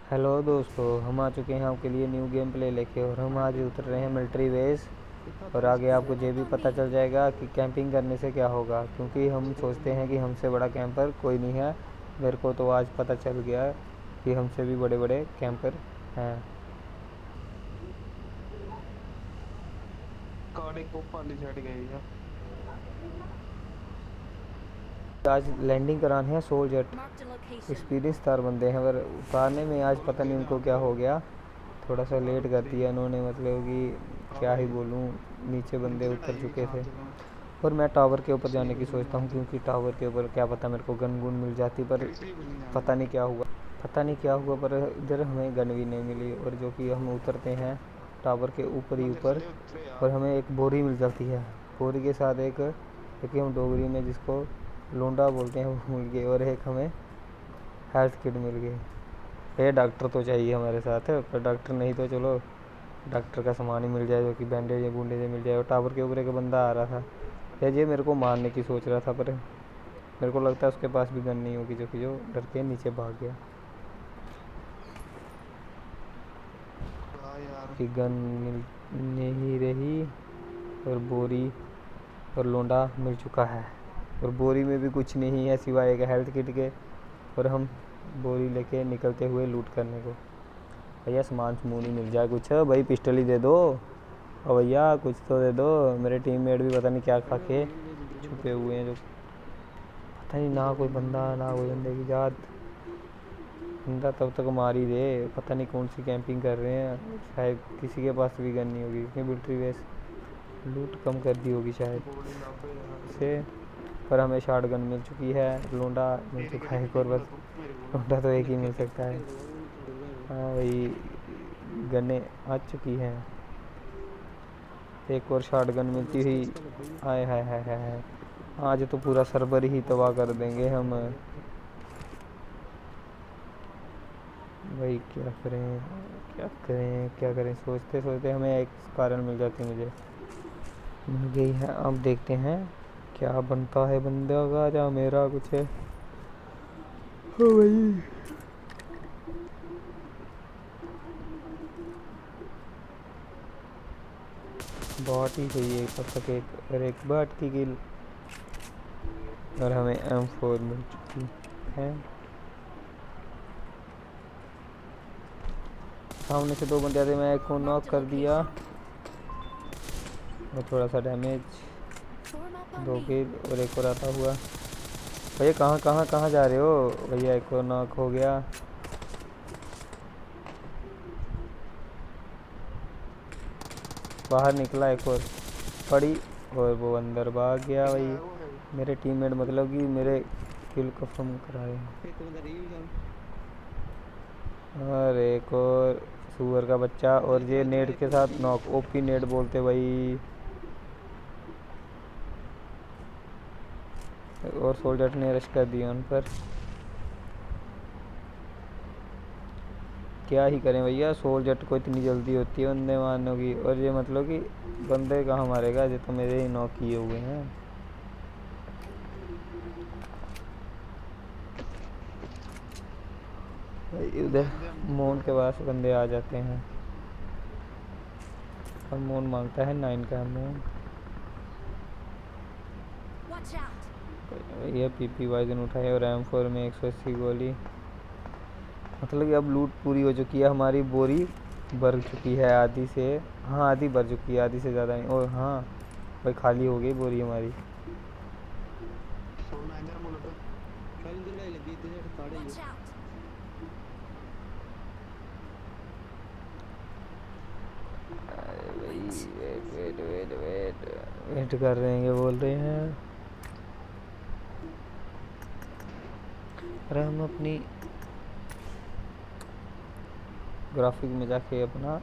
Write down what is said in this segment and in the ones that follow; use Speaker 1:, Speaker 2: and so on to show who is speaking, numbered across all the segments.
Speaker 1: Hello दोस्तों, हम आ चुके हैं आपके लिए न्यू गेम प्ले लेके। और हम आज उतर रहे हैं मिलिट्री बेस। और आगे आपको ये भी पता चल जाएगा कि कैंपिंग करने से क्या होगा, क्योंकि हम सोचते हैं कि हमसे बड़ा कैंपर कोई नहीं है। मेरे को तो आज पता चल गया कि हमसे भी बड़े बड़े कैंपर हैं।
Speaker 2: गाड़ी को पाली चढ़ गई है।
Speaker 1: आज लैंडिंग कराने हैं soldier.
Speaker 3: Marked a location.
Speaker 1: Experience तार बंदे हैं, पर उतारने में आज पता नहीं उनको क्या हो गया। थोड़ा सा लेट कर दिया इन्होंने, मतलब कि क्या ही बोलूँ। नीचे बंदे उतर चुके थे और मैं टावर के ऊपर जाने की सोचता हूँ, क्योंकि टावर के ऊपर क्या पता मेरे को गन गुन मिल जाती, पर पता नहीं क्या हुआ। पर इधर हमें गन भी नहीं मिली। और जो कि हम उतरते हैं टावर के ऊपर ही ऊपर, और हमें एक बोरी मिल जाती है। बोरी के साथ एक, क्योंकि हम डोगरी में जिसको लोंडा बोलते हैं, वो मिल गए। और एक हमें हेल्थ किट मिल गई। ये डॉक्टर तो चाहिए हमारे साथ, पर डॉक्टर नहीं तो चलो डॉक्टर का सामान ही मिल जाए, जो कि बैंडेज या बूंडेज मिल जाए। और टावर के ऊपर एक बंदा आ रहा था, ये मेरे को मारने की सोच रहा था, पर मेरे को लगता है उसके पास भी गन नहीं होगी, जो कि जो डर के नीचे भाग गया। कि गन मिल नहीं रही, और बोरी और लोंडा मिल चुका है। और बोरी में भी कुछ नहीं है सिवाय एक हेल्थ किट के। और हम बोरी लेके निकलते हुए लूट करने को। भैया सामान समून ही मिल जाए कुछ, भाई पिस्टल ही दे दो। और भैया कुछ तो दे दो। मेरे टीममेट भी पता नहीं क्या खा के छुपे हुए हैं, जो पता नहीं, ना कोई बंदा ना कोई बंदे की जात। बंदा तब तक मार ही दे। पता नहीं कौन सी कैंपिंग कर रहे हैं, शायद किसी के पास भी गन नहीं होगी, क्योंकि मिलिट्री बेस लूट कम कर दी होगी शायद से। पर हमें शॉट गन मिल चुकी है, लोंडा मिल चुका है एक और, बस लोंडा तो एक ही मिल सकता है। हाँ भाई, गने आ चुकी हैं। एक और शॉट गन मिलती हुई, आए हाय हाय हाय हाय। आज तो पूरा सर्वर ही तबाह कर देंगे हम। भाई क्या करें, सोचते सोचते हमें एक कारण मिल जाती, मुझे मिल गई है। अब देखते हैं क्या बनता है बंदा का, या मेरा कुछ है। ओ भाई, बहुत ही सही है तब तक एक, और एक बाट की किल। और हमें M4 मिल चुकी है। सामने से दो बंदे आते, मैं एक को नॉक कर दिया और थोड़ा सा डैमेज,
Speaker 3: Form up on
Speaker 1: दो
Speaker 3: me.
Speaker 1: किल। और एक और आता हुआ। भैया कहाँ जा रहे हो भैया, एक और नॉक हो गया। बाहर निकला एक और पड़ी, और वो अंदर भाग गया। भाई मेरे टीममेट मतलब कि मेरे किल को कम कराए। और एक और सुअर का बच्चा, और ये नेट के साथ नॉक, ओपी नेट बोलते भाई। और सोल्जर ने रश कर दिया उन पर। क्या ही करें भैया, सोल्जर को इतनी जल्दी होती है बंदे मारने की। और ये मतलब कि बंदे कहाँ मारेगा, ये तो मेरे ही नॉक किए हुए हैं। उधर मोन के पास बंदे आ जाते हैं। और मोन मांगता है 9 का मोन।
Speaker 3: Watch out.
Speaker 1: ये PP वाइजन उठाए, और M4 में 180 गोली। मतलब कि अब लूट पूरी हो चुकी है हमारी। बोरी भर चुकी है आधी से, हाँ आधी भर चुकी है, आधी से ज़्यादा नहीं। और हाँ भाई, खाली हो गई बोरी हमारी।
Speaker 3: Watch out.
Speaker 1: वेट कर रहे हैं, बोल रहे हैं। अरे हम अपनी ग्राफिक में जाके अपना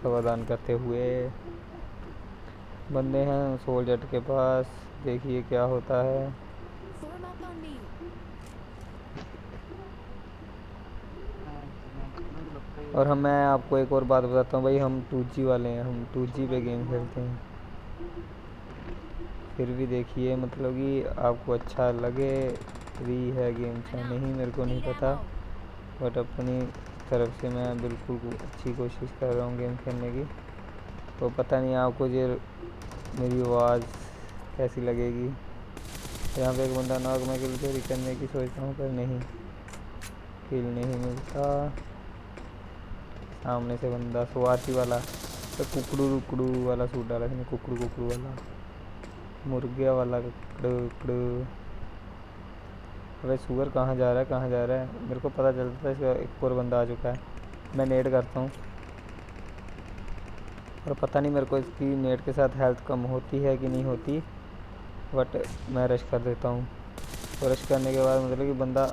Speaker 1: समाधान करते हुए, बंदे हैं सोल्जर के पास, देखिए क्या होता है।
Speaker 3: Form up on me.
Speaker 1: और मैं आपको एक और बात बताता हूँ भाई, हम 2G वाले हैं, हम 2G पे गेम खेलते हैं। फिर भी देखिए, मतलब कि आपको अच्छा लगे भी है गेम,
Speaker 3: I'm
Speaker 1: या
Speaker 3: out.
Speaker 1: नहीं मेरे को नहीं
Speaker 3: Need
Speaker 1: पता,
Speaker 3: ammo.
Speaker 1: बट अपनी तरफ से मैं बिल्कुल अच्छी कोशिश कर रहा हूँ गेम खेलने की। तो पता नहीं आपको ये मेरी आवाज़ कैसी लगेगी। यहाँ पे एक बंदा नाक में किल चोरी करने की सोचता हूँ, पर नहीं, किल नहीं मिलता। सामने से बंदा स्वार्थी वाला, तो कुकड़ू रुकड़ू वाला सूट डाला इसने, कुकड़ू कुकड़ू वाला, मुर्गे वाला कुकड़ू कुकड़ू। अरे सुअर कहाँ जा रहा है, कहाँ जा रहा है? मेरे को पता चलता है इसका एक और बंदा आ चुका है। मैं नेट करता हूँ, और पता नहीं मेरे को इसकी नेट के साथ हेल्थ कम होती है कि नहीं होती, बट मैं रश कर देता हूँ। और रश करने के बाद मतलब कि बंदा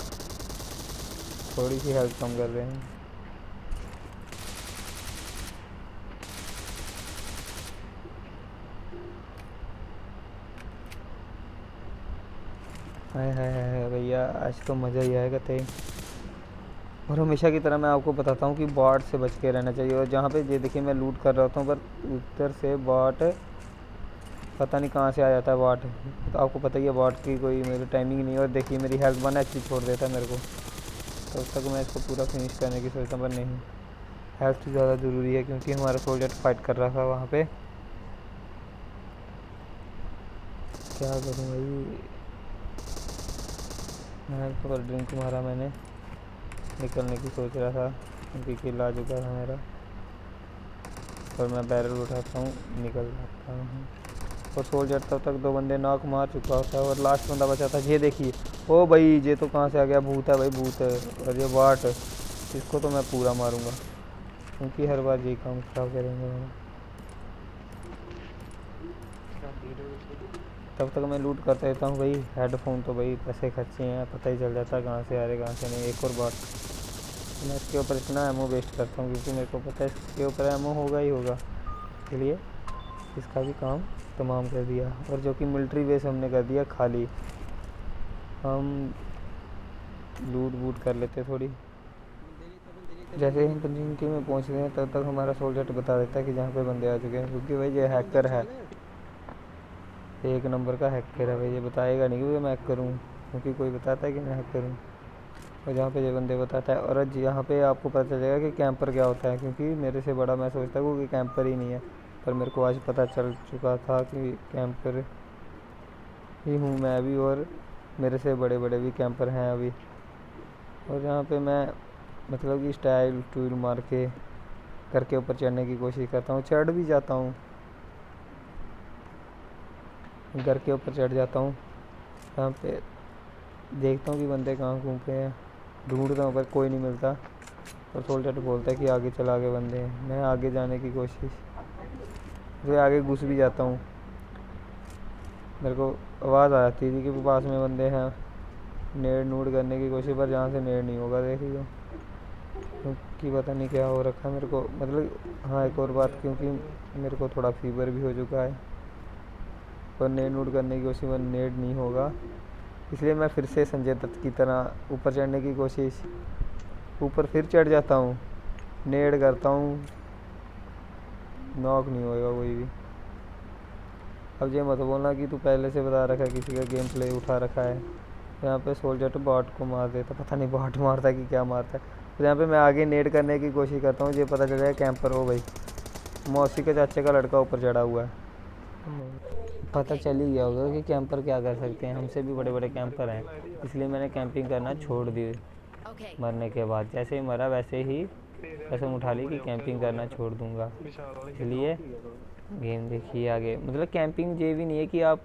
Speaker 1: थोड़ी सी हेल्थ कम कर रहे हैं। हाय हाय हाय भैया, आज तो मज़ा ही आएगा थे। और हमेशा की तरह मैं आपको बताता हूँ कि बॉट से बच के रहना चाहिए। और जहाँ पे ये देखिए मैं लूट कर रहा होता हूँ, पर उधर से बॉट पता नहीं कहाँ से आ जाता है बॉट। तो आपको पता ही है बॉट की कोई मेरी टाइमिंग नहीं है। और देखिए मेरी हेल्थ 1 HP छोड़ देता है मेरे को, तब तक मैं इसको पूरा फिनिश करने की सोचता हूँ, पर नहीं, हेल्थ ज़्यादा ज़रूरी है क्योंकि हमारा सोल्जर फाइट कर रहा था वहाँ पे। क्या करूँ भाई, मैं तो ड्रिंक मारा मैंने, निकलने की सोच रहा था क्योंकि किल आ चुका था मेरा। और मैं बैरल उठाता हूँ, निकल जाता हूँ। और सोल्जर तब तक 2 बंदे नॉक मार चुका होता है और लास्ट बंदा बचा था। ये देखिए, ओ भाई ये तो कहाँ से आ गया, भूत है भाई, भूत है। और ये वाट, इसको तो मैं पूरा मारूंगा क्योंकि हर बार यही काम खराब करेंगे मेरा। तब तक मैं लूट करते रहता हूँ भाई। हेडफोन तो भाई पैसे खर्चे हैं, पता ही चल जाता है कहाँ से आ रहे कहाँ से नहीं। एक और बात, मैं इसके ऊपर इतना एमओ वेस्ट करता हूँ क्योंकि मेरे को पता है इसके ऊपर एमओ होगा ही होगा, इसलिए इसका भी काम तमाम कर दिया। और जो कि मिलिट्री बेस हमने कर दिया खाली, हम लूट वूट कर लेते थोड़ी। जैसे ही हम पंजिंकी में पहुँचते हैं तब तक हमारा सोल्जर बता देता है कि जहाँ पे बंदे आ चुके हैं, क्योंकि भाई ये हैकर है, 1 नंबर का हैकर है भाई। ये बताएगा नहीं कि मैं हैकर हूँ, क्योंकि कोई बताता है कि मैं हैकर हूँ, और जहाँ पे ये बंदे बताता है। और आज यहाँ पे आपको पता चलेगा कि कैंपर क्या होता है, क्योंकि मेरे से बड़ा मैं सोचता हूँ कि कैंपर ही नहीं है, पर मेरे को आज पता चल चुका था कि कैंपर ही हूँ मैं भी, और मेरे से बड़े बड़े भी कैंपर हैं अभी। और यहाँ पे मैं मतलब कि स्टाइल टूल मार के घर के ऊपर चढ़ने की कोशिश करता हूँ, चढ़ भी जाता हूँ, घर के ऊपर चढ़ जाता हूँ। यहाँ पे देखता हूँ कि बंदे कहाँ घूमते हैं, ढूंढता हूँ पर कोई नहीं मिलता। और सोल्जर बोलता है कि आगे चला, आगे बंदे हैं। मैं आगे जाने की कोशिश, फिर आगे घुस भी जाता हूँ। मेरे को आवाज़ आ जाती थी कि पास में बंदे हैं, नेड़ नूड करने की कोशिश, पर जहाँ से नेड़ नहीं होगा देखिए, क्योंकि पता नहीं क्या हो रखा है मेरे को। मतलब हाँ, एक और बात, क्योंकि मेरे को थोड़ा फीवर भी हो चुका है, पर नेड़ नूड करने की कोशिश पर नेड़ नहीं होगा, इसलिए मैं फिर से संजय दत्त की तरह ऊपर चढ़ने की कोशिश, ऊपर फिर चढ़ जाता हूँ, नेड़ करता हूँ, नॉक नहीं होएगा कोई भी। अब ये मत बोलना कि तू पहले से बता रखा है, किसी का गेम प्ले उठा रखा है। यहाँ पे सोल्जर तो बॉट को मार देता, पता नहीं बॉट मारता है कि क्या मारता है। तो यहाँ पे मैं आगे नेट करने की कोशिश करता हूँ, ये पता चल जाए कैंपर हो भाई, मौसी के चाचे का लड़का ऊपर चढ़ा हुआ है। पता चल ही गया होगा कि कैंपर क्या कर सकते हैं, हमसे भी बड़े बड़े कैंपर हैं, इसलिए मैंने कैंपिंग करना छोड़ दी।
Speaker 3: Okay.
Speaker 1: मरने के बाद जैसे ही मरा वैसे ही कसम उठा ली कि कैंपिंग करना छोड़ दूंगा, इसलिए गेम देखिए आगे। मतलब कैंपिंग ये भी नहीं है कि आप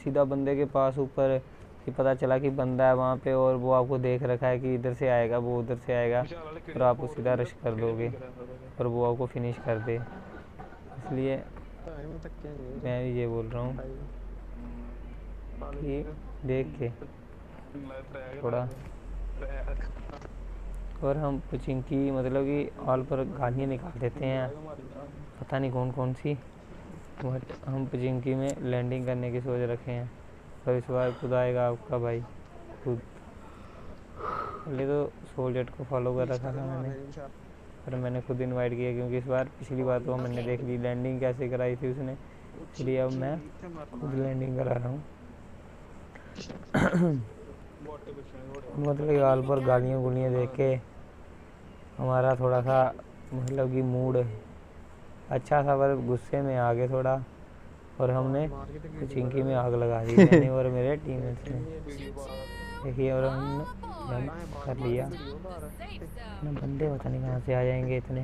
Speaker 1: सीधा बंदे के पास ऊपर, कि पता चला कि बंदा है वहाँ पे और वो आपको देख रखा है कि इधर से आएगा, वो उधर से आएगा, और आप सीधा रश कर दोगे और वो आपको फिनिश कर दे। इसलिए मैं भी ये बोल रहा हूँ कि देख के थोड़ा। और हम पुचिंकी मतलब कि ऑल पर गालियाँ निकाल देते हैं, पता नहीं कौन कौन सी, बट हम पुचिंकी में लैंडिंग करने की सोच रखे हैं। और इस बार खुद आएगा आपका भाई खुद। पहले तो सोल्जर को फॉलो कर रखा था मैंने, पर मैंने खुद इनवाइट किया, क्योंकि इस बार पिछली बार तो मैंने देख ली लैंडिंग कैसे कराई थी उसने, इसलिए अब मैं खुद लैंडिंग करा रहा हूँ। मतलब ऑल पर गालियाँ गुलियाँ देख के हमारा थोड़ा सा मतलब कि मूड अच्छा था, पर गुस्से में आ गए थोड़ा, और हमने
Speaker 2: मार के तो वीडियो
Speaker 1: चिंकी में आग लगा दी मैंने और मेरे टीममेट्स ने।
Speaker 2: ये वीडियो बाहर
Speaker 1: देखिए, और हमने
Speaker 3: Oh
Speaker 1: जंप
Speaker 3: boy!
Speaker 2: कहाँ है बाहर
Speaker 1: कर
Speaker 2: मार
Speaker 1: लिया।
Speaker 2: के वीडियो
Speaker 3: The
Speaker 2: बाहर
Speaker 3: safe
Speaker 1: ना
Speaker 3: zone.
Speaker 1: बंदे पता नहीं कहाँ से आ जाएंगे इतने।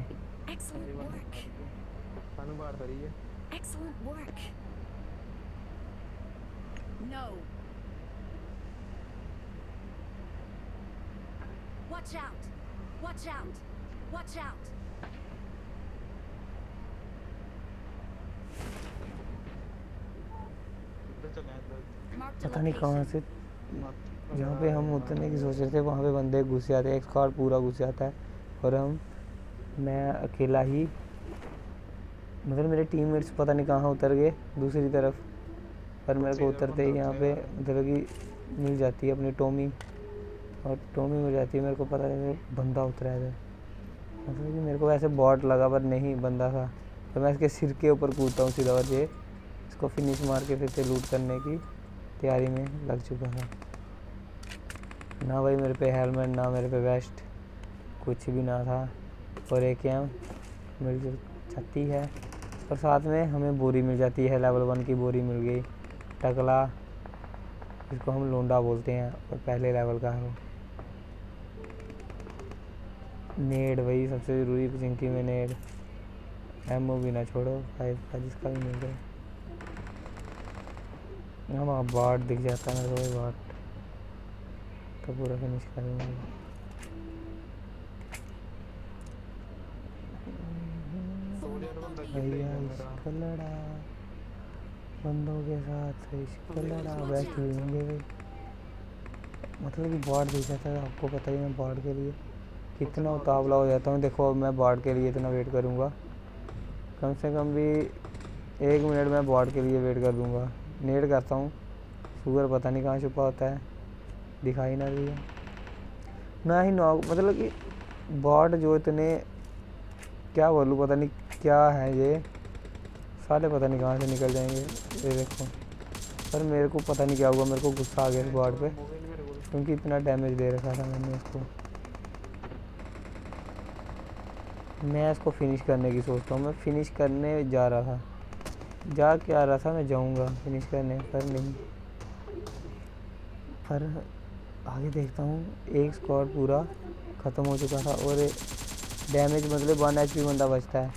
Speaker 3: Excellent work.
Speaker 2: सानू बाहर करी है
Speaker 3: Excellent work. No. Watch out! Watch out! Watch out!
Speaker 2: इधर चले हैं इधर
Speaker 3: Marked a
Speaker 1: पता नहीं कहाँ
Speaker 3: location.
Speaker 1: से जहाँ पे हम उतरने की सोच रहे थे वहाँ पे बंदे घुस जाते हैं, एक स्क्वाड पूरा घुस जाता है, और मैं अकेला ही, मतलब मेरे टीममेट्स पता नहीं कहाँ उतर गए दूसरी तरफ, पर मेरे को उतरते ही यहाँ पे मतलब कि मिल जाती है अपनी टॉमी, और टॉमी मिल जाती है, मेरे को पता नहीं बंदा उतरा है इधर। मतलब कि मेरे को वैसे बॉट लगा, पर नहीं बंदा था, तो मैं इसके सिर के ऊपर कूदता हूँ सीधा, और ये इसको फिनिश मार के फिर से लूट करने की तैयारी में लग चुका था। ना भाई मेरे पे हेलमेट, ना मेरे पे वेस्ट, कुछ भी ना था, और एक एम मिल जाती है, और साथ में हमें बोरी मिल जाती है, लेवल 1 की बोरी मिल गई। टकला, जिसको हम लोंडा बोलते हैं, और पहले लेवल का है वो। नेड भाई सबसे ज़रूरी चिंकी में नेड, एमओ भी ना छोड़ो 5 का जिसका भी मिल जाए। हाँ बार्ड दिख जाता है मेरे को, भाई बार्ड तो पूरा फिनिश करूँगा।
Speaker 3: Form up on me.
Speaker 1: भैया इसका लड़ा बंदों के साथ, इसका लड़ा बेस्ट मिलेंगे भाई। मतलब कि बार्ड दिख जाता है, आपको पता ही है बार्ड के लिए कितना उतावला हो जाता हूँ। देखो अब मैं बार्ड के लिए इतना वेट करूँगा, कम से कम भी 1 मिनट में बार्ड के लिए वेट कर दूँगा। नेड करता हूँ, शुगर पता नहीं कहाँ छुपा होता है, दिखाई ना दिया ना ही नॉक। मतलब कि बॉट जो इतने, क्या बोलूँ, पता नहीं क्या है ये साले, पता नहीं कहाँ से निकल जाएंगे। ये देखो, पर मेरे को पता नहीं क्या हुआ, मेरे को गुस्सा आ गया इस बॉट पे, क्योंकि इतना डैमेज दे रखा था मैंने इसको। मैं इसको फिनिश करने की सोचता हूँ, मैं फिनिश करने जा रहा था, जा के आ रहा था, मैं जाऊँगा फिनिश करने, पर नहीं। पर आगे देखता हूँ एक स्क्वाड पूरा ख़त्म हो चुका था, और डैमेज मतलब 1 HP बंदा बचता है,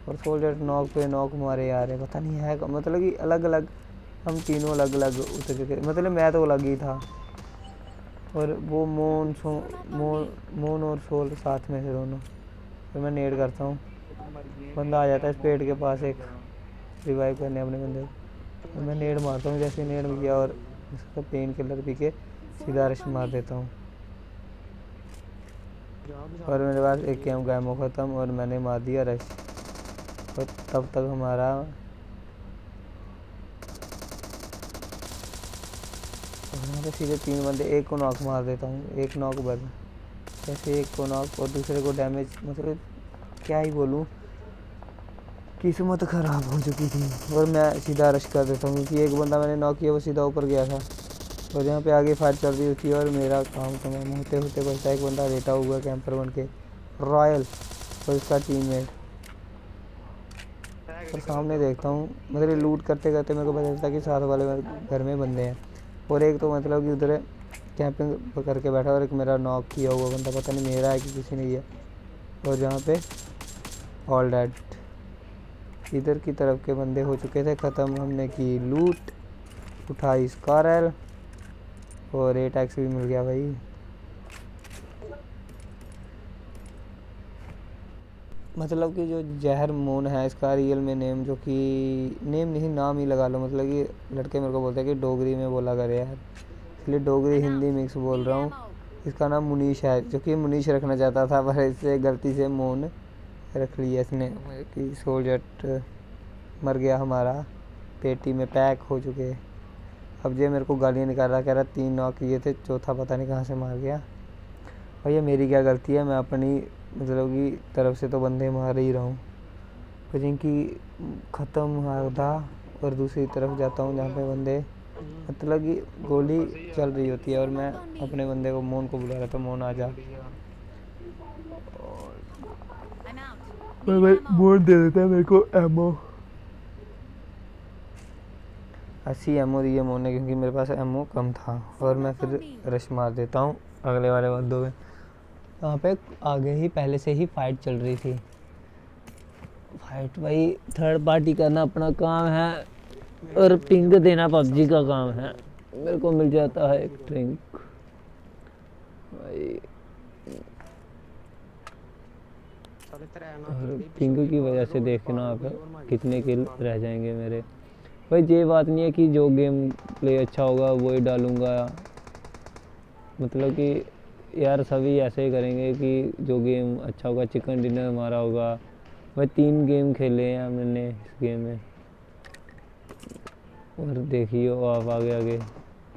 Speaker 1: और सोल्जर नॉक पे नॉक मारे यार, पता नहीं है मतलब कि अलग अलग, हम तीनों अलग अलग उतर चुके, मतलब मैं तो अलग ही था, और वो मोन और सोल साथ में थे दोनों। फिर मैं नेड करता हूँ, बंदा आ जाता है इस पेड़ के पास एक रिवाइव करने अपने बंदे को, और मैं नेड मारता हूँ, जैसे नेड में किया और उसका पेन किलर पी के सीधा रश मार देता हूँ, और मेरे पास एक कैम का एमो ख़त्म, और मैंने मार दिया रश। और तब तक हमारा वहाँ पे सीधे 3 बंदे, एक को नॉक मार देता हूँ, एक नॉक बस, जैसे एक को नॉक और दूसरे को डैमेज, मतलब क्या ही बोलूँ, किस्मत ख़राब हो चुकी थी। और मैं सीधा रश कर देता हूँ, क्योंकि एक बंदा मैंने नॉक किया, वो सीधा ऊपर गया था, और यहाँ पे आगे फाइट चल रही थी, और मेरा काम तमाम होते होते बचता एक बंदा लेटा हुआ कैंपर बन के, रॉयल और उसका टीममेट। और सामने देखता हूँ, मतलब लूट करते करते मेरे को पता चलता कि साथ वाले घर में बंदे हैं, और एक तो मतलब कि उधर कैंपिंग करके बैठा, और एक मेरा नॉक किया हुआ बंदा, पता नहीं मेरा है कि किसी ने किया, और जहाँ पे ऑल डेड। इधर की तरफ के बंदे हो चुके थे ख़त्म, हमने की लूट, उठाई स्कारल, और 8x भी मिल गया भाई। मतलब कि जो जहर मोन है इसका रियल में नेम, जो कि नेम नहीं नाम ही लगा लो, मतलब कि लड़के मेरे को बोलते हैं कि डोगरी में बोला करे यार, इसलिए डोगरी हिंदी मिक्स बोल रहा हूँ। इसका नाम मुनीश है, जो कि मुनीश रखना चाहता था, पर इससे गलती से मोन रख लिया इसने, कि सोल्जर मर गया हमारा, पेटी में पैक हो चुके। अब ये मेरे को गालियाँ निकाल रहा, कह रहा 3 नॉक किए थे, चौथा पता नहीं कहाँ से मार गया। और ये मेरी क्या गलती है, मैं अपनी मतलब की तरफ से तो बंदे मार ही रहा हूँ, तो जिनकी ख़त्म आधा, और दूसरी तरफ जाता हूँ जहाँ पे बंदे मतलब कि गोली चल रही होती है, और मैं अपने बंदे को मोन को बुला रहा था, मोन आ जा।
Speaker 3: I'm out.
Speaker 1: भाई
Speaker 3: Need ammo.
Speaker 1: मोड़ दे देता है मेरे को एमओ 80 एमओ दिए मोड़ ने, क्योंकि मेरे पास एमओ कम था। और मैं फिर रश मार देता हूँ अगले वाले बंदों में। यहाँ पे आगे ही पहले से ही फाइट चल रही थी। फाइट भाई थर्ड पार्टी करना अपना काम है और पिंग देना पबजी का काम है। मेरे को मिल जाता है एक ड्रिंक भाई।
Speaker 2: साले तेरे ना
Speaker 1: और पिंग की वजह से देखना आप कितने किल रह जाएंगे मेरे। भाई ये बात नहीं है कि जो गेम प्ले अच्छा होगा वो ही डालूँगा, मतलब कि यार सभी ऐसे ही करेंगे कि जो गेम अच्छा होगा। चिकन डिनर हमारा होगा भाई। 3 गेम खेले हैं मैंने इस गेम में, और देखिए आप आगे आगे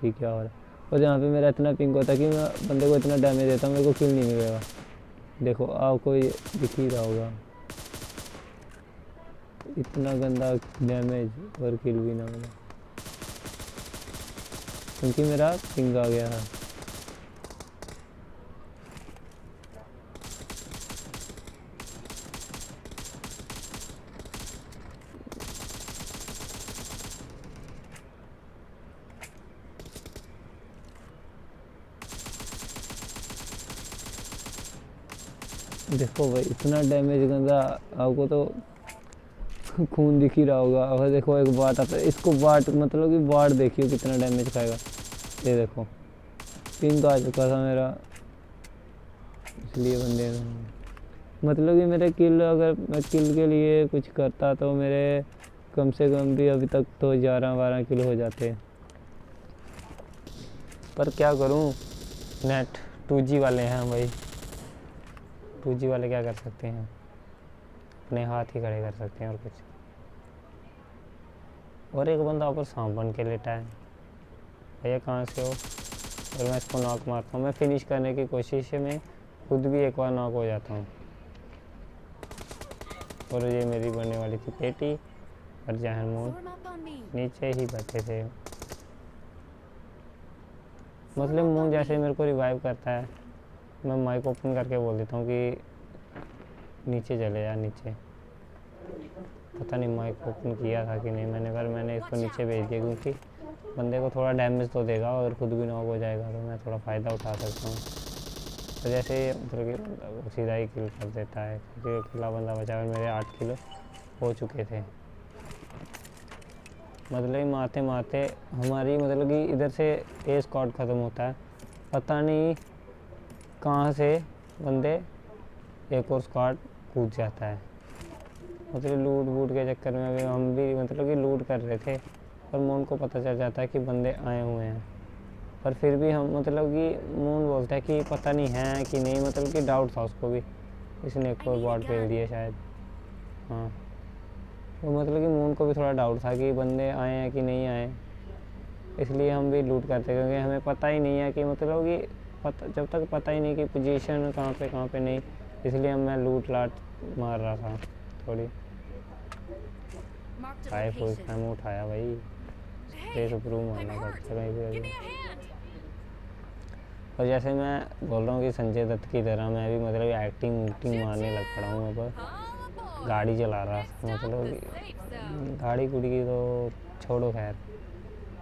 Speaker 1: कि क्या हो रहा है। और जहाँ पे मेरा इतना पिंक होता है कि मैं बंदे को इतना डैमेज देता हूँ, मेरे को किल नहीं मिलेगा। देखो आपको ये दिख ही रहा होगा, इतना गंदा डैमेज और किल भी ना मिला, क्योंकि मेरा पिंग आ गया है। देखो भाई इतना डैमेज गंदा, आपको तो खून दिख ही रहा होगा। और देखो एक बात आता है, इसको बाट मतलब कि बाट देखियो कितना डैमेज खाएगा। ये देखो पिंक आ चुका था मेरा, इसलिए बंदे मतलब कि मेरे किल, अगर मैं किल के लिए कुछ करता तो मेरे कम से कम भी अभी तक तो 11-12 किल हो जाते। पर क्या करूं, नेट 2G वाले हैं भाई। 2G वाले क्या कर सकते हैं, अपने हाथ ही खड़े कर सकते हैं और कुछ। और एक बंदा ऊपर सांप बन के लेटा है। भैया कहाँ से हो? और मैं इसको नॉक मारता हूँ। मैं फिनिश करने की कोशिश में खुद भी एक बार नॉक हो जाता हूँ। और ये मेरी बनने वाली थी पेटी, और जहन मोड़
Speaker 3: Form up on me.
Speaker 1: नीचे ही बैठे थे। मतलब मुँह जैसे मेरे को रिवाइव करता है, मैं माइक ओपन करके बोल देता हूँ कि नीचे चले जा नीचे। पता नहीं माइक ओपन किया था कि नहीं मैंने, पर मैंने इसको नीचे भेज दिया, क्योंकि बंदे को थोड़ा डैमेज तो देगा और खुद भी नॉक हो जाएगा, तो मैं थोड़ा फ़ायदा उठा सकता हूँ। तो जैसे मतलब कि बंदा वो सीधा ही किल कर देता है, क्योंकि अकेला बंदा बचा और मेरे 8 किलो हो चुके थे। मतलब कि मारते मारते हमारी मतलब कि इधर से ए स्क्वाड ख़त्म होता है, पता नहीं कहाँ से बंदे एक और स्क्वाड कूद जाता है। मतलब लूट वूट के चक्कर में अभी हम भी मतलब कि लूट कर रहे थे, पर मोन को पता चल जाता है कि बंदे आए हुए हैं। पर फिर भी हम मतलब कि मोन बोलता है कि पता नहीं है कि नहीं, मतलब कि डाउट था उसको भी, इसने एक और बॉट भेज दिया शायद। हाँ तो मतलब कि मोन को भी थोड़ा डाउट था कि बंदे आए हैं कि नहीं आए, इसलिए हम भी लूट करते, क्योंकि हमें पता ही नहीं है कि मतलब कि जब तक पता ही नहीं कि पोजीशन कहाँ पे नहीं, इसलिए मैं लूट लाट मार रहा था थोड़ी।
Speaker 3: Marked a
Speaker 1: high full
Speaker 3: location.
Speaker 1: Time उठाया भाई, स्पेस अप्रूव
Speaker 3: I'm
Speaker 1: मारना
Speaker 3: hurt.
Speaker 1: पड़ता है कहीं
Speaker 3: Give
Speaker 1: पे।
Speaker 3: me a hand.
Speaker 1: और जैसे मैं बोल रहा हूँ कि संजय दत्त की तरह मैं भी मतलब एक्टिंग वूक्टिंग मारने लग पड़ा हूँ। अब
Speaker 3: All aboard.
Speaker 1: गाड़ी चला रहा
Speaker 3: Next
Speaker 1: था,
Speaker 3: stop,
Speaker 1: मतलब
Speaker 3: the
Speaker 1: कि
Speaker 3: safe zone.
Speaker 1: गाड़ी गुड़ी की तो छोड़ो, खैर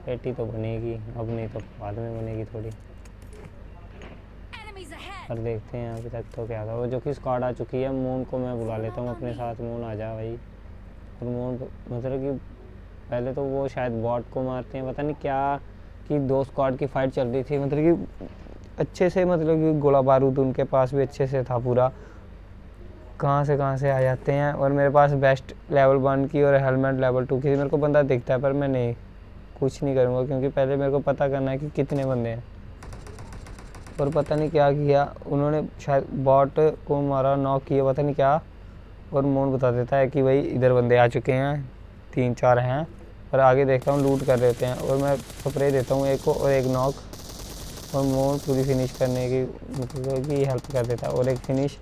Speaker 1: पेटी तो बनेगी अब, नहीं तो बाद में बनेगी थोड़ी।
Speaker 3: Enemies ahead.
Speaker 1: पर देखते हैं अभी तक तो क्या था। वो जो कि स्क्वाड आ चुकी है, मोन को मैं बुला लेता हूँ अपने साथ। मोन आ जा भाई। और मोन मतलब कि पहले तो वो शायद बॉट को मारते हैं, पता नहीं क्या, कि 2 स्क्वाड की फाइट चल रही थी, मतलब कि अच्छे से, मतलब कि गोला बारूद उनके पास भी अच्छे से था पूरा, कहाँ से आ जाते हैं। और मेरे पास बेस्ट लेवल 1 की और हेलमेट लेवल 2 की। मेरे को बंदा दिखता है पर मैं नहीं कुछ नहीं करूँगा, क्योंकि पहले मेरे को पता करना है कि कितने बंदे हैं। और पता नहीं क्या किया उन्होंने, शायद बॉट को मारा, नॉक किया, पता नहीं क्या। और मोन बता देता है कि भाई इधर बंदे आ चुके हैं, 3-4 हैं। और आगे देखता हूँ लूट कर देते हैं, और मैं स्प्रे देता हूँ एक को और एक नॉक, और मोन पूरी फिनिश करने की मतलब कि हेल्प कर देता है। और एक फिनिश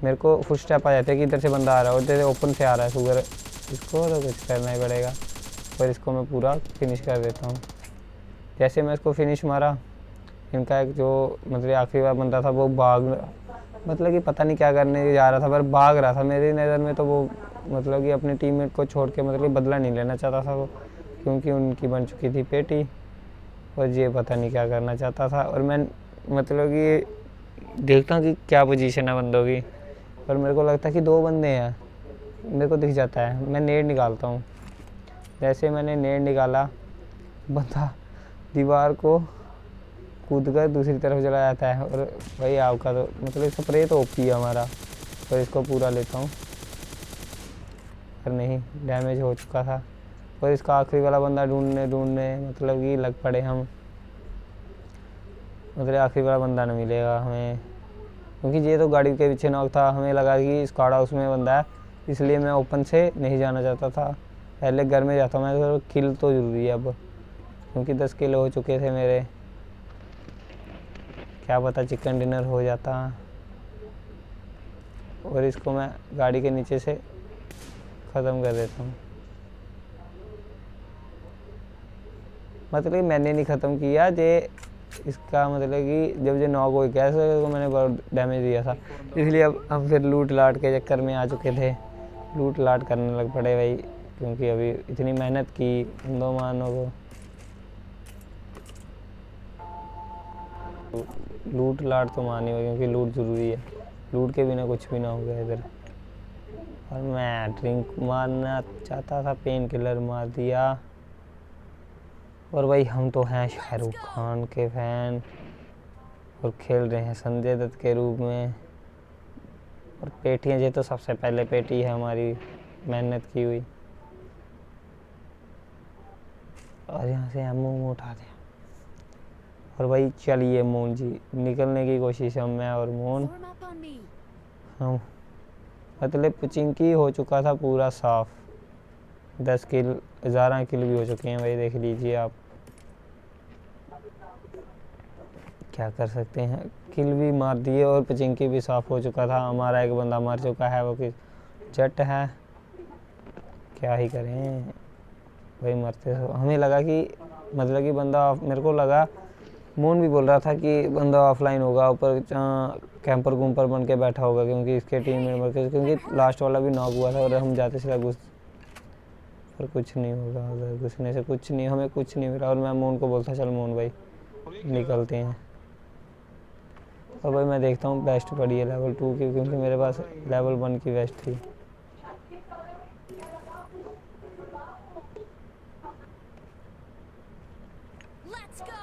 Speaker 1: मेरे को फुट स्टेप आ जाता है कि इधर से बंदा आ रहा है, और इधर से ओपन से आ रहा है शुगर, इसको तो कुछ करना ही पड़ेगा। और इसको मैं पूरा फिनिश कर देता हूँ। जैसे मैं इसको फिनिश मारा, इनका एक जो मतलब आखिरी वाला बंदा था वो मतलब कि पता नहीं क्या करने जा रहा था, पर भाग रहा था। मेरी नज़र में तो वो मतलब कि अपने टीममेट को छोड़ के मतलब कि बदला नहीं लेना चाहता था वो, क्योंकि उनकी बन चुकी थी पेटी, और ये पता नहीं क्या करना चाहता था। और मैं मतलब कि देखता हूँ कि क्या पोजीशन है बंदों की, और मेरे को लगता है कि 2 बंदे हैं, मेरे को दिख जाता है। मैं नेट निकालता हूँ, जैसे मैंने नेट निकाला, बंदा दीवार को कूद कर दूसरी तरफ चला जाता है। और भाई आपका तो मतलब स्प्रे तो ओपी है हमारा, और इसको पूरा लेता हूँ, पर नहीं, डैमेज हो चुका था। और इसका आखिरी वाला बंदा ढूंढने मतलब कि लग पड़े हम, मतलब आखिरी वाला बंदा नहीं मिलेगा हमें, क्योंकि ये तो गाड़ी के पीछे नॉक था। हमें लगा कि स्क्वाड हाउस में बंदा है, इसलिए मैं ओपन से नहीं जाना चाहता था, पहले घर में जाता मैं। तो किल तो ज़रूरी है अब, क्योंकि 10 किल हो चुके थे मेरे, क्या पता चिकन डिनर हो जाता। और इसको मैं गाड़ी के नीचे से ख़त्म कर देता हूँ। मतलब कि मैंने नहीं ख़त्म किया, ये इसका मतलब कि जब ये नॉक हो गया तो मैंने बहुत डैमेज दिया था, इसलिए अब हम फिर लूट लाट के चक्कर में आ चुके थे। लूट लाट करने लग पड़े भाई, क्योंकि अभी इतनी मेहनत की उन 2 मानों को। लूट लाट तो मानी हुई, क्योंकि लूट ज़रूरी है, लूट के बिना कुछ भी ना हो गया इधर। और मैं ड्रिंक मारना चाहता था, पेन किलर मार दिया। और भाई हम तो हैं शाहरुख खान के फ़ैन, और खेल रहे हैं संजय दत्त के रूप में। और पेटियाँ, ये तो सबसे पहले पेटी है हमारी मेहनत की हुई। और यहाँ से एमओ उठा दिया। और भाई चलिए मोन जी, निकलने की कोशिश है, मैं और मोन।
Speaker 3: Form up on me.
Speaker 1: हम मतलब पुचिंकी हो चुका था पूरा साफ, 10 किल 11 किल भी हो चुके हैं भाई, देख लीजिए आप। क्या कर सकते हैं, किल भी मार दिए और पुचिंकी भी साफ हो चुका था। हमारा एक बंदा मर चुका है, वो कि जट है, क्या ही करें भाई, मरते तो हमें लगा कि मतलब कि बंदा, मेरे को लगा मोन भी बोल रहा था कि बंदा ऑफलाइन होगा, ऊपर कैंपर गुम्पर बन के बैठा होगा, क्योंकि इसके टीम मेंबर के, क्योंकि लास्ट वाला भी नॉक हुआ था। और हम जाते सीधा घुस, पर कुछ नहीं होगा, उधर घुसने से कुछ नहीं, हमें कुछ नहीं मिला। और मैं मोन को बोलता चल मोन भाई निकलते हैं। और भाई मैं देखता हूँ बेस्ट पड़ी है लेवल 2 की, क्योंकि मेरे पास लेवल 1 की वेस्ट थी।
Speaker 3: Let's go.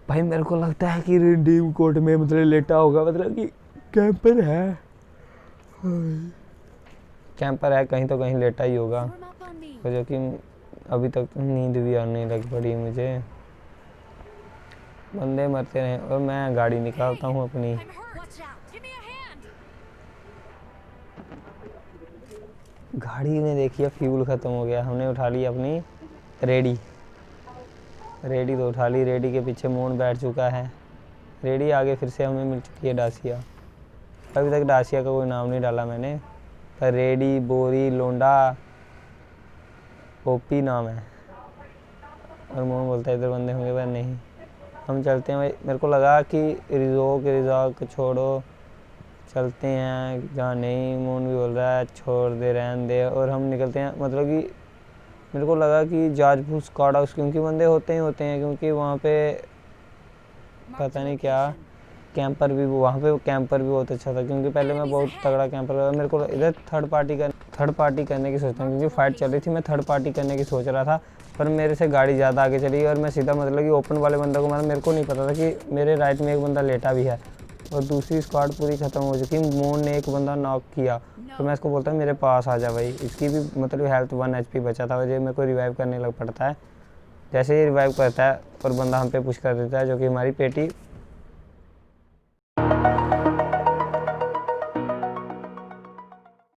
Speaker 1: भाई मेरे को लगता है कि रिडीम कोड में मतलब लेटा होगा, मतलब कि कैंपर है, कैंपर है, कहीं तो कहीं लेटा ही होगा।
Speaker 3: Form up on me.
Speaker 1: तो जो कि अभी तक नींद भी आने लग पड़ी मुझे, बंदे मरते रहे। और मैं गाड़ी निकालता हूँ अपनी,
Speaker 3: I'm hurt. Watch out. Give me a hand.
Speaker 1: गाड़ी ने देखिए फ्यूल ख़त्म हो गया। हमने उठा ली अपनी रेडी, रेडी तो उठा ली, रेडी के पीछे मोन बैठ चुका है। रेडी आगे फिर से हमें मिल चुकी है डासिया। अभी तक डासिया का कोई नाम नहीं डाला मैंने, पर रेडी, बोरी, लोंडा, ओपी नाम है। और मोन बोलता है इधर बंदे होंगे, पर नहीं, हम चलते हैं भाई। मेरे को लगा कि रिजॉक छोड़ो, चलते हैं जहाँ नहीं। मोन भी बोल रहा है छोड़ दे, रहने दे, और हम निकलते हैं। मतलब कि मेरे को लगा कि जाजपुर स्क्वाड हाउस, क्योंकि बंदे होते ही होते हैं, क्योंकि वहाँ पे पता नहीं क्या कैंपर भी, वहाँ पे कैंपर भी बहुत अच्छा था, क्योंकि पहले मैं बहुत तगड़ा कैंपर कर, मेरे को इधर थर्ड पार्टी करने की सोचता हूँ, क्योंकि फाइट चल रही थी, मैं थर्ड पार्टी करने की सोच रहा था। पर मेरे से गाड़ी ज़्यादा आगे चली और मैं सीधा मतलब कि ओपन वाले बंदे को मारा। मेरे को नहीं पता था कि मेरे राइट में एक बंदा लेटा भी है, और दूसरी स्क्वाड पूरी ख़त्म हो चुकी। मोन ने एक बंदा नॉक किया, तो मैं इसको बोलता हूँ मेरे पास आ जा भाई। इसकी भी मतलब हेल्थ 1 HP बचा था, वजह मेरे को रिवाइव करने लग पड़ता है। जैसे ही रिवाइव करता है और बंदा हम पे पुश कर देता है, जो कि हमारी पेटी